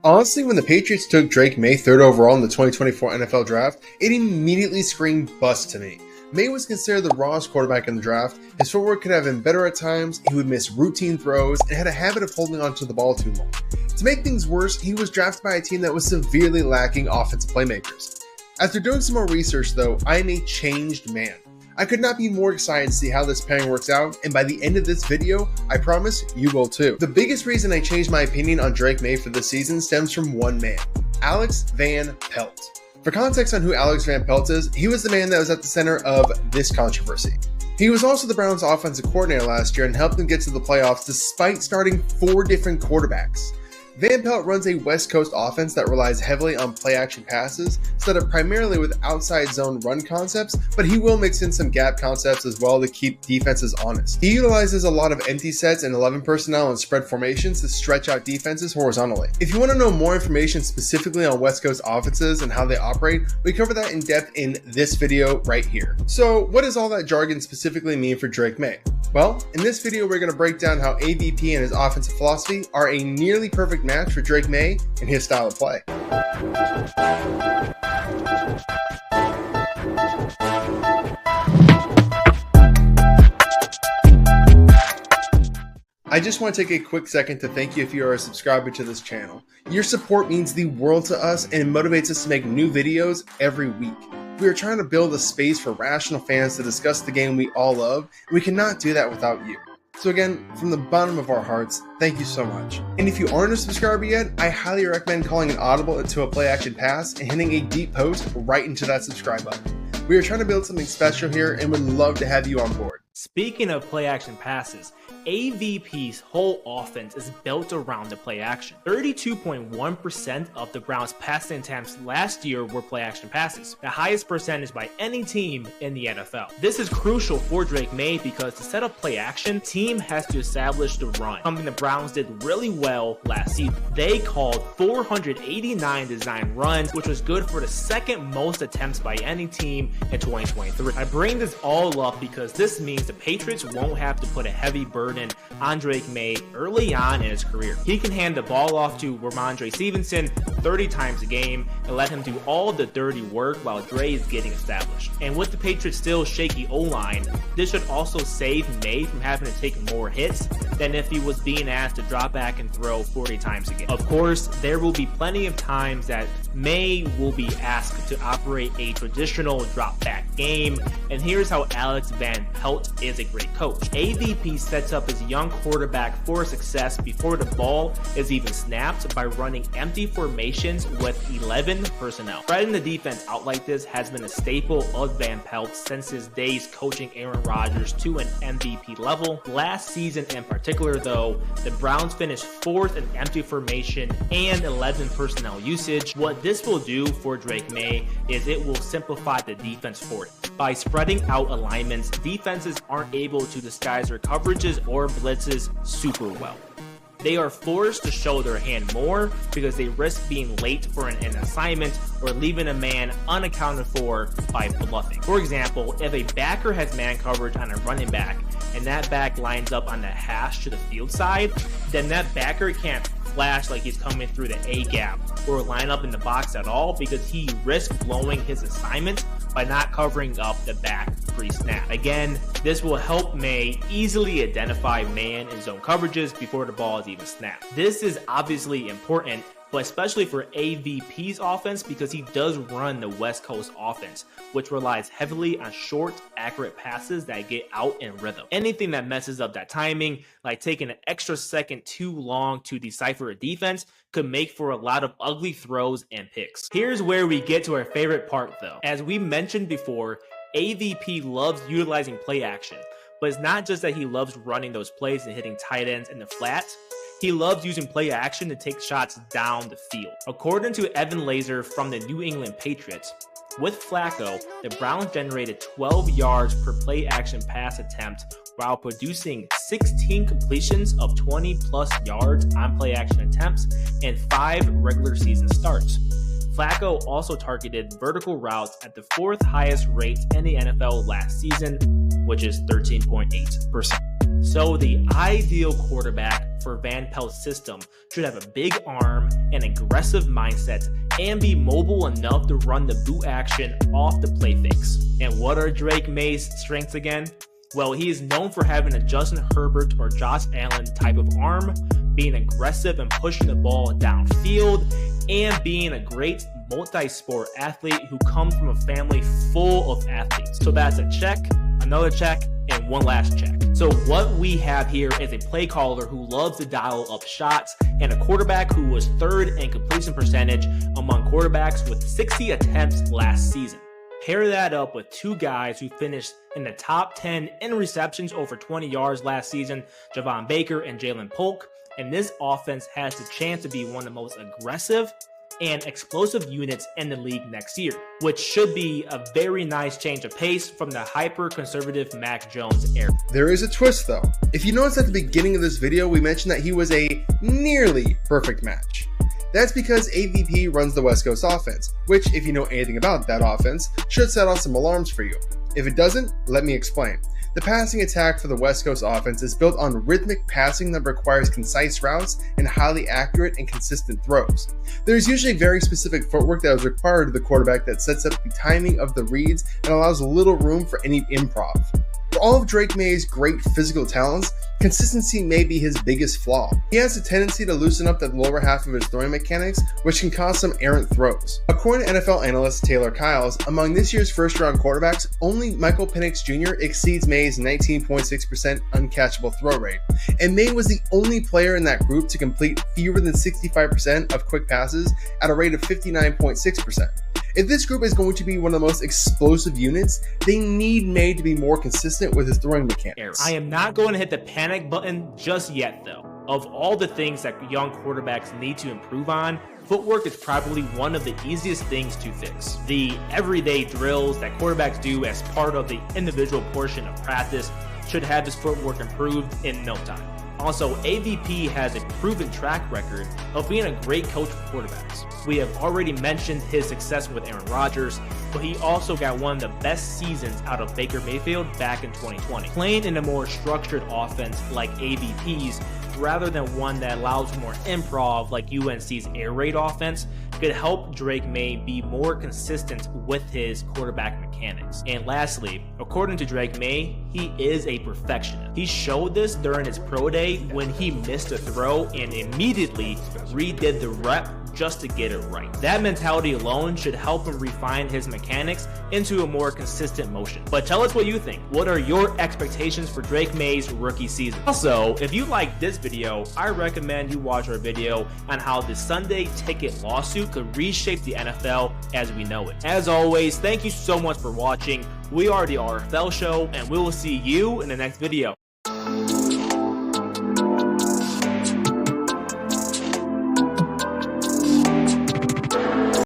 Honestly, when the Patriots took Drake Maye 3rd overall in the 2024 NFL Draft, it immediately screamed bust to me. Maye was considered the rawest quarterback in the draft. His footwork could have been better at times, he would miss routine throws, and had a habit of holding onto the ball too long. To make things worse, he was drafted by a team that was severely lacking offensive playmakers. After doing some more research though, I am a changed man. I could not be more excited to see how this pairing works out, and by the end of this video, I promise you will too. The biggest reason I changed my opinion on Drake Maye for this season stems from one man, Alex Van Pelt. For context on who Alex Van Pelt is, he was the man that was at the center of this controversy. He was also the Browns' offensive coordinator last year and helped them get to the playoffs despite starting 4 different quarterbacks. Van Pelt runs a West Coast offense that relies heavily on play-action passes, set up primarily with outside zone run concepts, but he will mix in some gap concepts as well to keep defenses honest. He utilizes a lot of empty sets and 11 personnel and spread formations to stretch out defenses horizontally. If you want to know more information specifically on West Coast offenses and how they operate, we cover that in depth in this video right here. So what does all that jargon specifically mean for Drake Maye? Well, in this video we're going to break down how AVP and his offensive philosophy are a nearly perfect match for Drake Maye and his style of play. I just want to take a quick second to thank you if you are a subscriber to this channel. Your support means the world to us and it motivates us to make new videos every week. We are trying to build a space for rational fans to discuss the game we all love, and we cannot do that without you. So again, from the bottom of our hearts, thank you so much. And if you aren't a subscriber yet, I highly recommend calling an audible into a play action pass and hitting a deep post right into that subscribe button. We are trying to build something special here and would love to have you on board. Speaking of play action passes, AVP's whole offense is built around the play action. 32.1% of the Browns' passing attempts last year were play action passes, the highest percentage by any team in the NFL. This is crucial for Drake Maye because to set up play action, team has to establish the run, something the Browns did really well last season. They called 489 design runs, which was good for the second most attempts by any team in 2023. I bring this all up because this means the Patriots won't have to put a heavy burden on Drake Maye early on in his career. He can hand the ball off to Ramondre Stevenson 30 times a game and let him do all the dirty work while Dre is getting established. And with the Patriots' still shaky O-line, this should also save Maye from having to take more hits than if he was being asked to drop back and throw 40 times a game. Of course, there will be plenty of times that Maye will be asked to operate a traditional drop back game, and here's how Alex Van Pelt is a great coach. AVP sets up his young quarterback for success before the ball is even snapped by running empty formations with 11 personnel. Spreading the defense out like this has been a staple of Van Pelt since his days coaching Aaron Rodgers to an MVP level. Last season in particular though, the Browns finished 4th in empty formation and 11 personnel usage. What this will do for Drake Maye is it will simplify the defense for him. By spreading out alignments, defenses aren't able to disguise their coverages or blitzes super well. They are forced to show their hand more because they risk being late for an assignment or leaving a man unaccounted for by bluffing. For example, if a backer has man coverage on a running back and that back lines up on the hash to the field side, then that backer can't flash like he's coming through the A gap or line up in the box at all because he risks blowing his assignment by not covering up the back pre-snap. Again, this will help Maye easily identify man and zone coverages before the ball is even snapped. This is obviously important, but especially for AVP's offense because he does run the West Coast offense, which relies heavily on short, accurate passes that get out in rhythm. Anything that messes up that timing, like taking an extra second too long to decipher a defense, could make for a lot of ugly throws and picks. Here's where we get to our favorite part though. As we mentioned before, AVP loves utilizing play action, but it's not just that he loves running those plays and hitting tight ends in the flats. He loves using play action to take shots down the field. According to Evan Laser from the New England Patriots, with Flacco, the Browns generated 12 yards per play action pass attempt while producing 16 completions of 20 plus yards on play action attempts and 5 regular season starts. Flacco also targeted vertical routes at the 4th highest rate in the NFL last season, which is 13.8%. So the ideal quarterback for Van Pelt's system should have a big arm, an aggressive mindset, and be mobile enough to run the boot action off the play fakes. And what are Drake Maye's strengths again? Well, he is known for having a Justin Herbert or Josh Allen type of arm, being aggressive and pushing the ball downfield, and being a great multi-sport athlete who comes from a family full of athletes. So that's a check, another check, and one last check. So what we have here is a play caller who loves to dial up shots and a quarterback who was third in completion percentage among quarterbacks with 60 attempts last season. Pair that up with two guys who finished in the top 10 in receptions over 20 yards last season, Javon Baker and Jalen Polk, and this offense has the chance to be one of the most aggressive and explosive units in the league next year, which should be a very nice change of pace from the hyper-conservative Mac Jones era. There is a twist though. If you notice at the beginning of this video, we mentioned that he was a nearly perfect match. That's because AVP runs the West Coast offense, which, if you know anything about that offense, should set off some alarms for you. If it doesn't, let me explain. The passing attack for the West Coast offense is built on rhythmic passing that requires concise routes and highly accurate and consistent throws. There's usually very specific footwork that is required of the quarterback that sets up the timing of the reads and allows little room for any improv. For all of Drake Maye's great physical talents, consistency may be his biggest flaw. He has a tendency to loosen up the lower half of his throwing mechanics, which can cause some errant throws. According to NFL analyst Taylor Kiles, among this year's first-round quarterbacks, only Michael Penix Jr. exceeds Maye's 19.6% uncatchable throw rate, and Maye was the only player in that group to complete fewer than 65% of quick passes at a rate of 59.6%. If this group is going to be one of the most explosive units, they need Maye to be more consistent with his throwing mechanics. I am not going to hit the panic button just yet though. Of all the things that young quarterbacks need to improve on, footwork is probably one of the easiest things to fix. The everyday drills that quarterbacks do as part of the individual portion of practice should have this footwork improved in no time. Also, AVP has a proven track record of being a great coach for quarterbacks. We have already mentioned his success with Aaron Rodgers, but he also got one of the best seasons out of Baker Mayfield back in 2020. Playing in a more structured offense like AVP's, rather than one that allows for more improv like UNC's air raid offense, could help Drake Maye be more consistent with his quarterback mechanics. And lastly, according to Drake Maye, he is a perfectionist. He showed this during his pro day when he missed a throw and immediately redid the rep just to get it right. That mentality alone should help him refine his mechanics into a more consistent motion. But tell us what you think. What are your expectations for Drake Maye's rookie season? Also, if you like this video, I recommend you watch our video on how the Sunday Ticket lawsuit could reshape the NFL as we know it. As always, thank you so much for watching. We are the RFL Show, and we will see you in the next video.